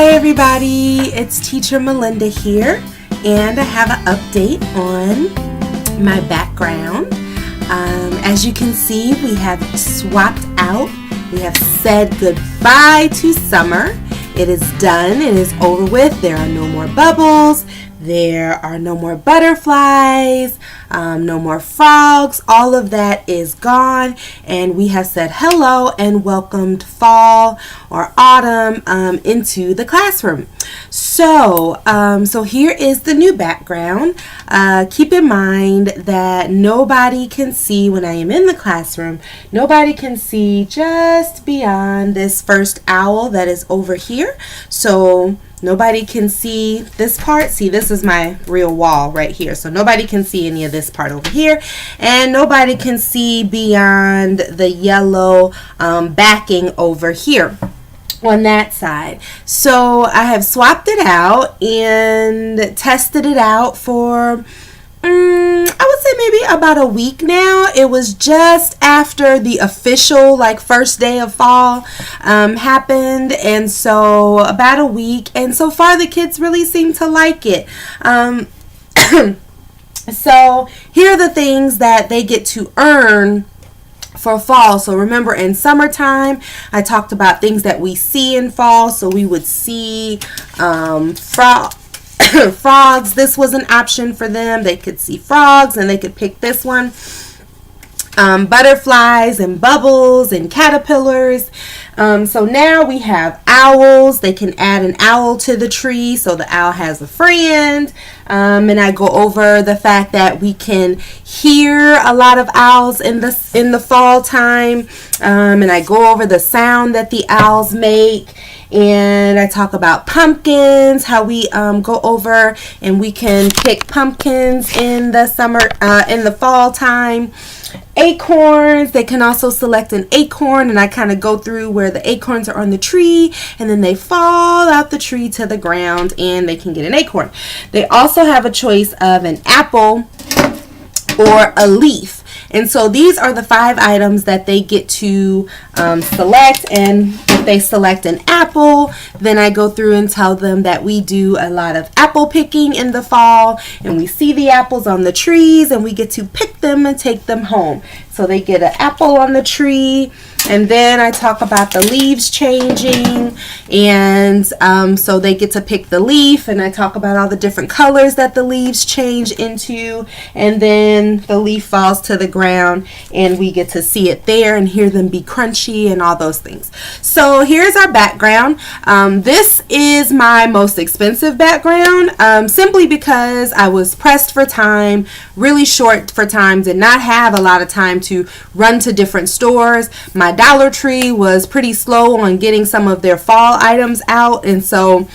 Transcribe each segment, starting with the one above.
Hi everybody, it's Teacher Melinda here, and I have an update on my background. As you can see, we have swapped out. We have said goodbye to summer. It is done. It is over with. There are no more bubbles. There are no more butterflies, no more frogs. All of that is gone, and we have said hello and welcomed fall or autumn into the classroom. So here is the new background. Keep in mind that nobody can see when I am in the classroom. Nobody can see just beyond this first owl that is over here. So nobody can see this part. See, this is my real wall right here. So nobody can see any of this part over here. And nobody can see beyond the yellow backing over here on that side. So I have swapped it out and tested it out for I would say maybe about a week now. It was just after the official first day of fall happened, and so about a week, and so far the kids really seem to like it. So here are the things that they get to earn for fall. So remember, in summertime I talked about things that we see in fall. So we would see frogs. This was an option for them. They could see frogs and they could pick this one. Butterflies and bubbles and caterpillars. So now we have owls. They can add an owl to the tree, so the owl has a friend. And I go over the fact that we can hear a lot of owls in the fall time. And I go over the sound that the owls make. And I talk about pumpkins, how we go over and we can pick pumpkins in the in the fall time. Acorns, they can also select an acorn, and I kind of go through where the acorns are on the tree, and then they fall out the tree to the ground and they can get an acorn. They also have a choice of an apple or a leaf. And so these are the 5 items that they get to select. And if they select an apple, then I go through and tell them that we do a lot of apple picking in the fall, and we see the apples on the trees and we get to pick them and take them home. So they get an apple on the tree. And then I talk about the leaves changing, and so they get to pick the leaf, and I talk about all the different colors that the leaves change into, and then the leaf falls to the ground and we get to see it there and hear them be crunchy and all those things. So here's our background. This is my most expensive background, simply because I was pressed for time, really short for time, did not have a lot of time to run to different stores. My Dollar Tree was pretty slow on getting some of their fall items out, and so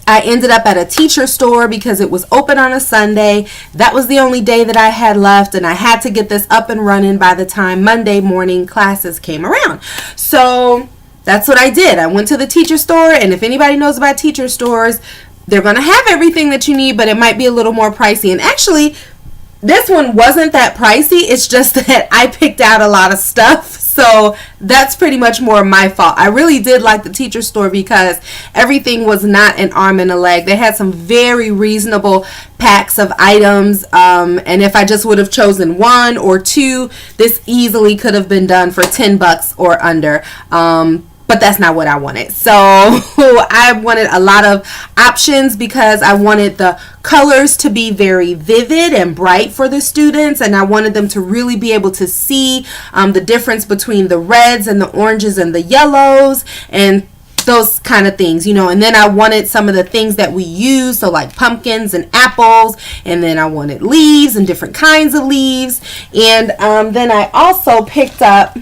I ended up at a teacher store because it was open on a Sunday. That was the only day that I had left, and I had to get this up and running by the time Monday morning classes came around. So that's what I did. I went to the teacher store, and if anybody knows about teacher stores, they're going to have everything that you need, but it might be a little more pricey. And actually, this one wasn't that pricey. It's just that I picked out a lot of stuff. So that's pretty much more my fault. I really did like the teacher store because everything was not an arm and a leg. They had some very reasonable packs of items. And if I just would have chosen 1 or 2, this easily could have been done for $10 or under. But that's not what I wanted. So I wanted a lot of options because I wanted the colors to be very vivid and bright for the students, and I wanted them to really be able to see the difference between the reds and the oranges and the yellows and those kind of things, and then I wanted some of the things that we use, so like pumpkins and apples, and then I wanted leaves and different kinds of leaves. And then I also picked up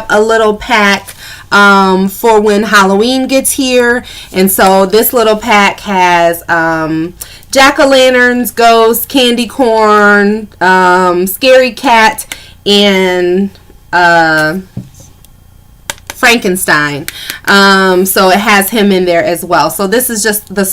a little pack for when Halloween gets here. And so this little pack has jack-o'-lanterns, ghosts, candy corn, scary cat, and Frankenstein. So it has him in there as well. So this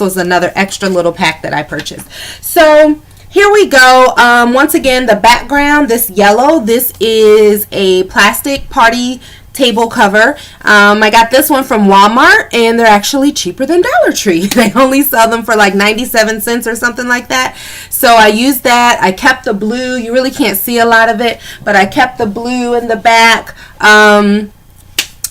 was another extra little pack that I purchased. So here we go. Once again, the background, this yellow, this is a plastic party table cover. I got this one from Walmart, and they're actually cheaper than Dollar Tree. They only sell them for like 97 cents or something like that. So I used that. I kept the blue. You really can't see a lot of it, but I kept the blue in the back.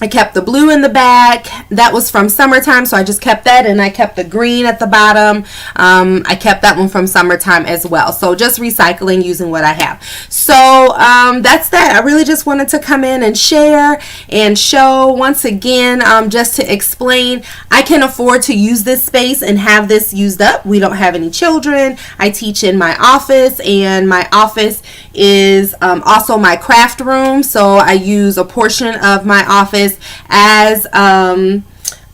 I kept the blue in the back. That was from summertime, so I just kept that, and I kept the green at the bottom. I kept that one from summertime as well. So just recycling using what I have. So that's that. I really just wanted to come in and share and show once again, just to explain, I can afford to use this space and have this used up. We don't have any children. I teach in my office, and my office is also my craft room. So I use a portion of my office as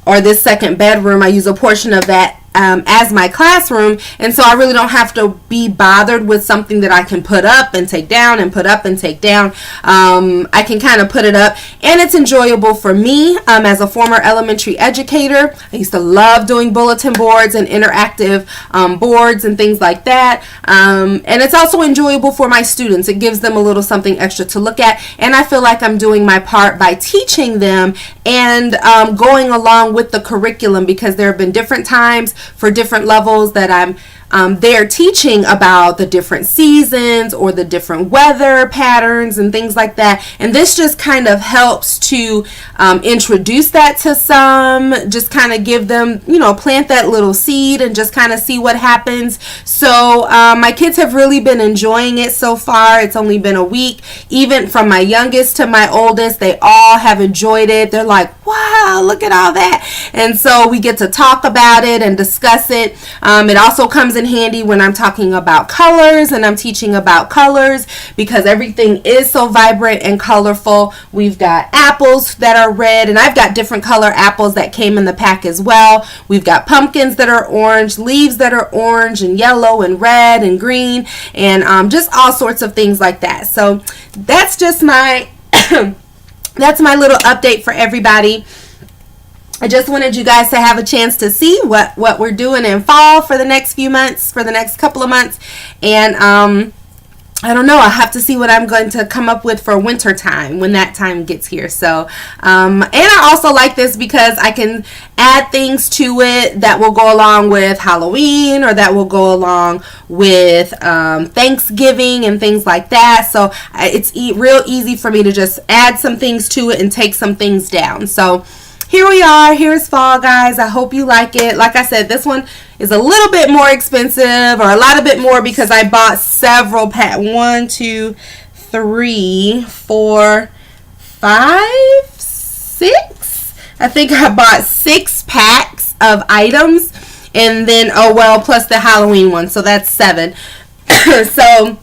or this second bedroom, I use a portion of that as my classroom, and so I really don't have to be bothered with something that I can put up and take down and put up and take down. I can kind of put it up, and it's enjoyable for me as a former elementary educator. I used to love doing bulletin boards and interactive boards and things like that, and it's also enjoyable for my students. It gives them a little something extra to look at, and I feel like I'm doing my part by teaching them and going along with the curriculum, because there have been different times for different levels that I'm there teaching about the different seasons or the different weather patterns and things like that. And this just kind of helps to introduce that to some, just kind of give them, you know, plant that little seed and just kind of see what happens. So my kids have really been enjoying it so far. It's only been a week. Even from my youngest to my oldest, they all have enjoyed it. They're like, wow, look at all that. And so we get to talk about it and discuss it. It also comes in handy when I'm talking about colors and I'm teaching about colors, because everything is so vibrant and colorful. We've got apples that are red, and I've got different color apples that came in the pack as well. We've got pumpkins that are orange, leaves that are orange and yellow and red and green, and just all sorts of things like that. So that's just my that's my little update for everybody. I just wanted you guys to have a chance to see what we're doing in fall for the next few months, for the next couple of months. And I don't know, I'll have to see what I'm going to come up with for winter time when that time gets here. So, and I also like this because I can add things to it that will go along with Halloween, or that will go along with Thanksgiving and things like that. So it's real easy for me to just add some things to it and take some things down. So here we are. Here's fall, guys. I hope you like it. Like I said, this one is a little bit more expensive, or a lot of bit more, because I bought several packs. 1, 2, 3, 4, 5, 6. I think I bought 6 packs of items, and then, oh well, plus the Halloween one, so that's 7. So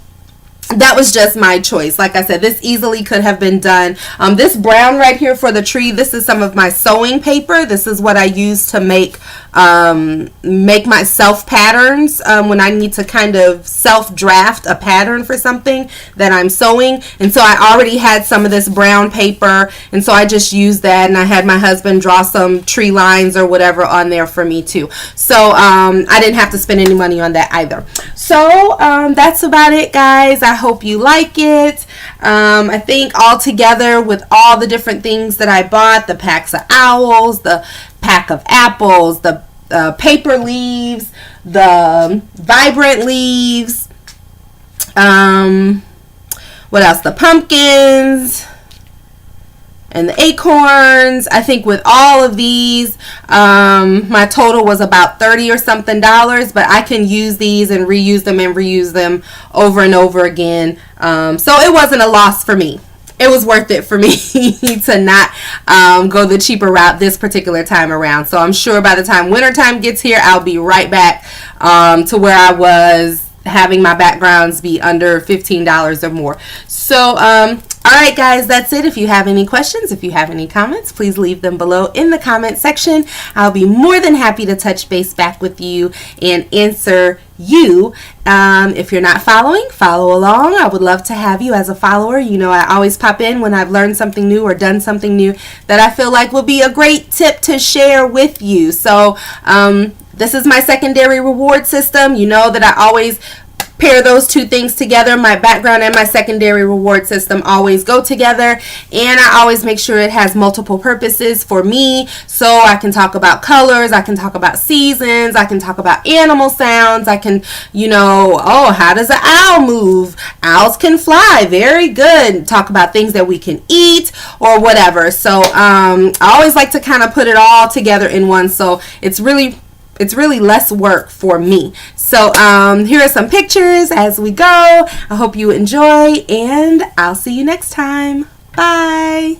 that was just my choice. Like I said, this easily could have been done. This brown right here for the tree, this is some of my sewing paper. This is what I use to make my self patterns when I need to kind of self draft a pattern for something that I'm sewing. And so I already had some of this brown paper, and so I just used that, and I had my husband draw some tree lines or whatever on there for me too. So I didn't have to spend any money on that either. So that's about it, guys. I hope you like it. I think all together with all the different things that I bought, the packs of owls, the pack of apples, the paper leaves, the vibrant leaves, what else? The pumpkins and the acorns. I think with all of these, my total was about $30 or something, but I can use these and reuse them over and over again. So it wasn't a loss for me. It was worth it for me to not go the cheaper route this particular time around. So I'm sure by the time wintertime gets here, I'll be right back to where I was, having my backgrounds be under $15 or more. So all right, guys, that's it. If you have any questions, if you have any comments, please leave them below in the comment section. I'll be more than happy to touch base back with you and answer you. If you're not following, follow along. I would love to have you as a follower. You know, I always pop in when I've learned something new or done something new that I feel like would be a great tip to share with you. So this is my secondary reward system. You know that I always pair those two things together. My background and my secondary reward system always go together, and I always make sure it has multiple purposes for me, so I can talk about colors, I can talk about seasons, I can talk about animal sounds, I can, oh, how does an owl move? Owls can fly, very good. Talk about things that we can eat or whatever. So I always like to kind of put it all together in one, so it's really less work for me. So here are some pictures as we go. I hope you enjoy, and I'll see you next time. Bye.